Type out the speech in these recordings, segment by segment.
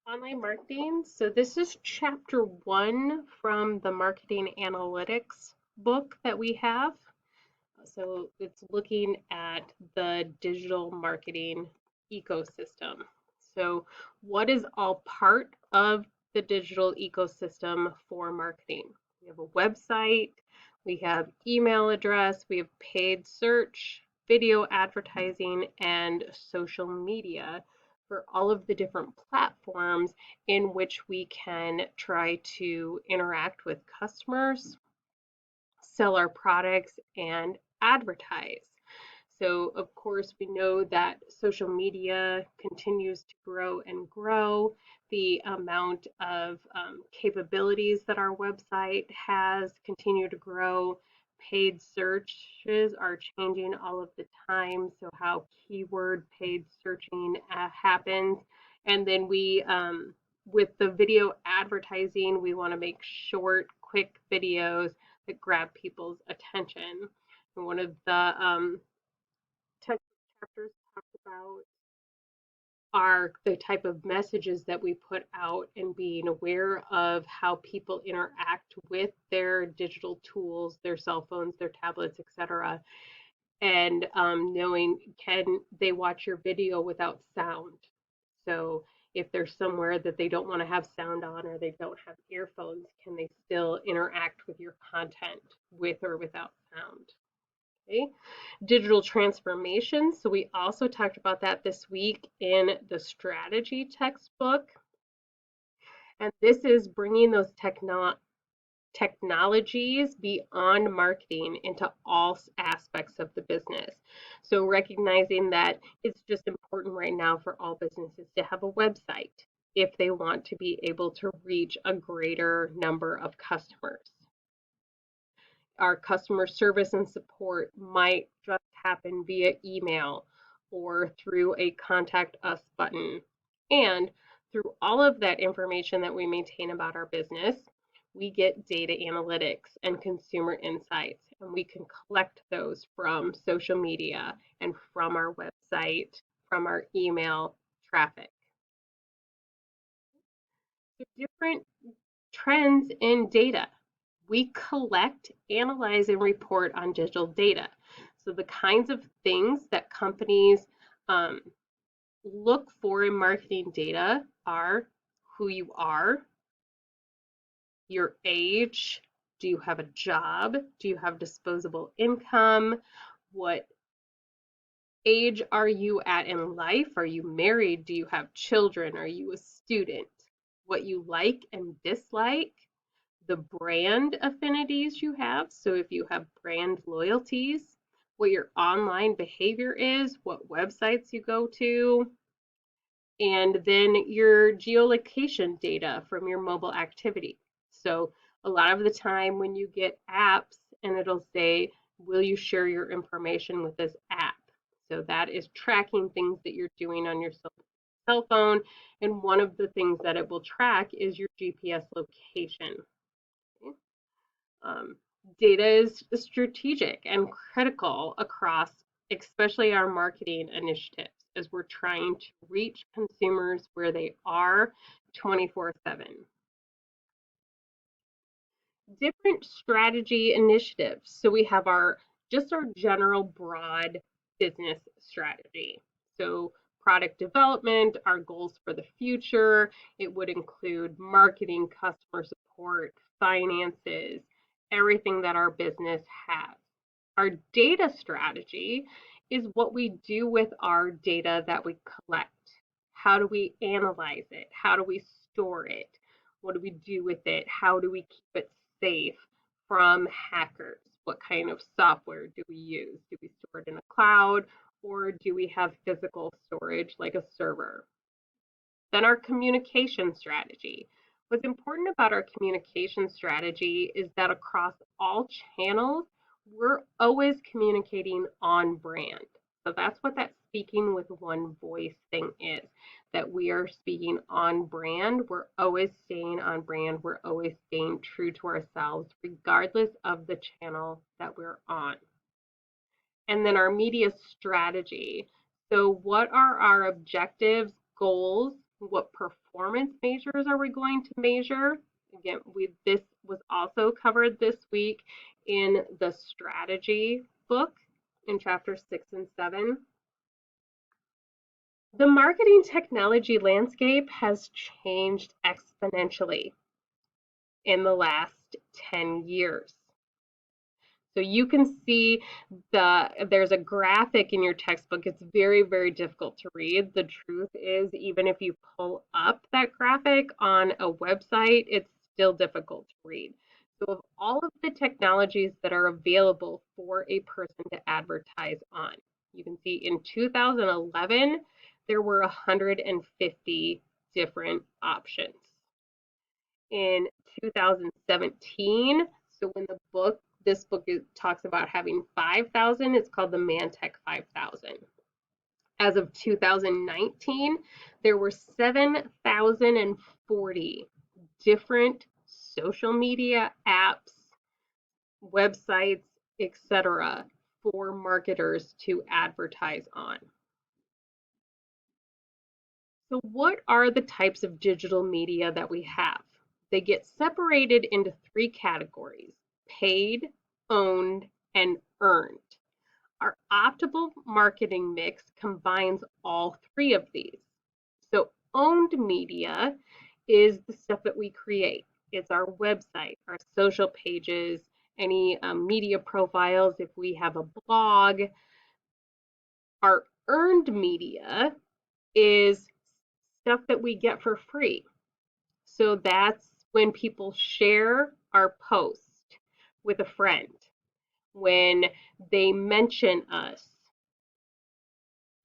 Online marketing. So this is chapter one from the marketing analytics book that we have. So it's looking at the digital marketing ecosystem. So what is all part of the digital ecosystem for marketing? We have a website, we have email address, we have paid search, video advertising, and social media for all of the different platforms in which we can try to interact with customers, sell our products, and advertise. So, of course, we know that social media continues to grow and grow. The amount of capabilities that our website has continue to grow. Paid searches are changing all of the time, so how keyword paid searching happens. And then with the video advertising, we want to make short, quick videos that grab people's attention. And one of the text chapters talked about are the type of messages that we put out and being aware of how people interact with their digital tools, their cell phones, their tablets, etc. And knowing, can they watch your video without sound? So if they're somewhere that they don't want to have sound on or they don't have earphones, can they still interact with your content with or without sound? Okay. Digital transformation. So we also talked about that this week in the strategy textbook. And this is bringing those technologies beyond marketing into all aspects of the business. So recognizing that it's just important right now for all businesses to have a website if they want to be able to reach a greater number of customers. Our customer service and support might just happen via email or through a contact us button. And through all of that information that we maintain about our business, we get data analytics and consumer insights, and we can collect those from social media and from our website, from our email traffic. So different trends in data. We collect, analyze, and report on digital data. So the kinds of things that companies um, look for in marketing data are who you are, your age, do you have a job, do you have disposable income, what age are you at in life, are you married, do you have children, are you a student, what you like and dislike, the brand affinities you have. So if you have brand loyalties, what your online behavior is, what websites you go to, and then your geolocation data from your mobile activity. So a lot of the time when you get apps and it'll say, will you share your information with this app? So that is tracking things that you're doing on your cell phone. And one of the things that it will track is your GPS location. Okay. Um, Data is strategic and critical across, especially our marketing initiatives, as we're trying to reach consumers where they are 24/7. Different strategy initiatives. So we have our general broad business strategy. So product development, our goals for the future. It would include marketing, customer support, finances, everything that our business has. Our data strategy is what we do with our data that we collect. How do we analyze it? How do we store it? What do we do with it? How do we keep it safe from hackers? What kind of software do we use? Do we store it in a cloud or do we have physical storage like a server? Then our communication strategy. What's important about our communication strategy is that across all channels, we're always communicating on brand. So that's what that speaking with one voice thing is, that we are speaking on brand. We're always staying on brand. We're always staying true to ourselves, regardless of the channel that we're on. And then our media strategy. So what are our objectives, goals, What performance measures are we going to measure? Again, this was also covered this week in the strategy book in chapter 6 and 7. The marketing technology landscape has changed exponentially in the last 10 years. So you can see there's a graphic in your textbook. It's very, very difficult to read. The truth is, even if you pull up that graphic on a website, it's still difficult to read. So of all of the technologies that are available for a person to advertise on, you can see in 2011, there were 150 different options. In 2017, so when this book talks about having 5,000, it's called the Mantech 5,000. As of 2019, there were 7,040 different social media apps, websites, etc. for marketers to advertise on. So what are the types of digital media that we have? They get separated into three categories: paid, owned, and earned. Our optimal marketing mix combines all three of these. So owned media is the stuff that we create. It's our website, our social pages, any media profiles if we have a blog. Our earned media is stuff that we get for free. So that's when people share our post with a friend, when they mention us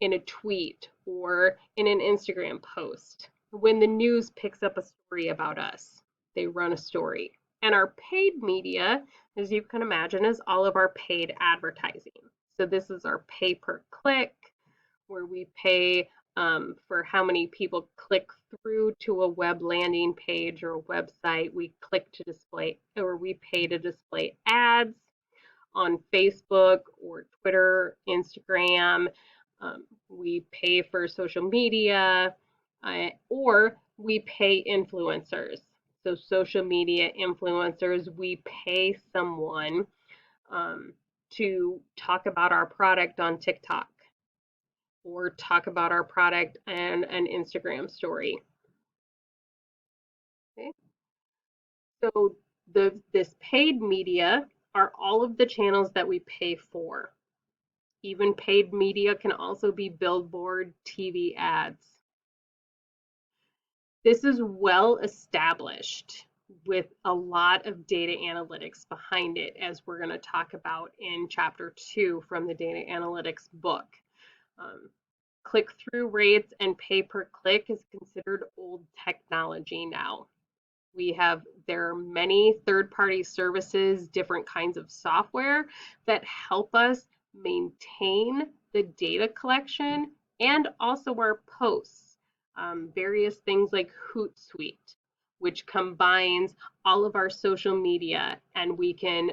in a tweet or in an Instagram post, when the news picks up a story about us, they run a story. And our paid media, as you can imagine, is all of our paid advertising. So this is our pay per click, where we pay for how many people click through to a web landing page or a website. We click to display, or we pay to display ads on Facebook or Twitter, Instagram. We pay for social media, or we pay influencers. So social media influencers, we pay someone to talk about our product on TikTok or talk about our product and an Instagram story. Okay. So this paid media are all of the channels that we pay for. Even paid media can also be billboard, TV ads. This is well established with a lot of data analytics behind it, as we're going to talk about in chapter 2 from the data analytics book. Click-through rates and pay-per-click is considered old technology now. There are many third-party services, different kinds of software that help us maintain the data collection and also our posts. Various things like Hootsuite, which combines all of our social media, and we can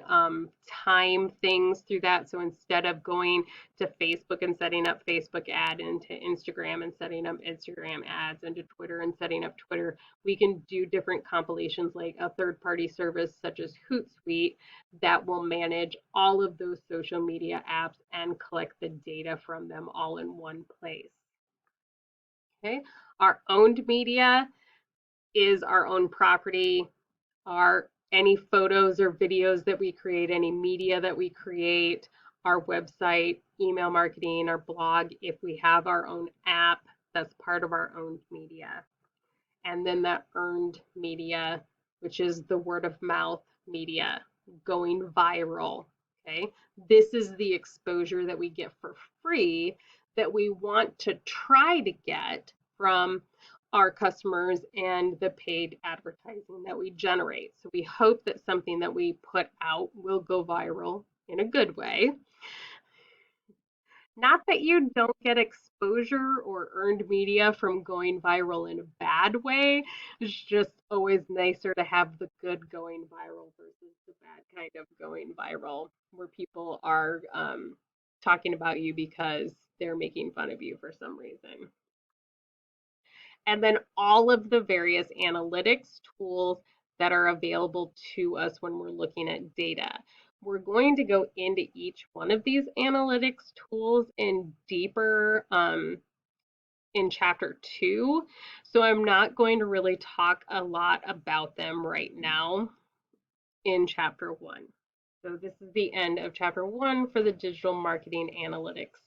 time things through that. So instead of going to Facebook and setting up Facebook ad, into Instagram and setting up Instagram ads, into Twitter and setting up Twitter, we can do different compilations like a third-party service such as Hootsuite that will manage all of those social media apps and collect the data from them all in one place. Okay, our owned media is our own property. Any photos or videos that we create, any media that we create, our website, email marketing, our blog, if we have our own app, that's part of our owned media. And then that earned media, which is the word of mouth media, going viral. Okay, this is the exposure that we get for free that we want to try to get from our customers and the paid advertising that we generate. So we hope that something that we put out will go viral in a good way. Not that you don't get exposure or earned media from going viral in a bad way. It's just always nicer to have the good going viral versus the bad kind of going viral, where people are talking about you because they're making fun of you for some reason. and then all of the various analytics tools that are available to us when we're looking at data. We're going to go into each one of these analytics tools in deeper in chapter 2. So I'm not going to really talk a lot about them right now in chapter 1. So this is the end of chapter 1 for the digital marketing analytics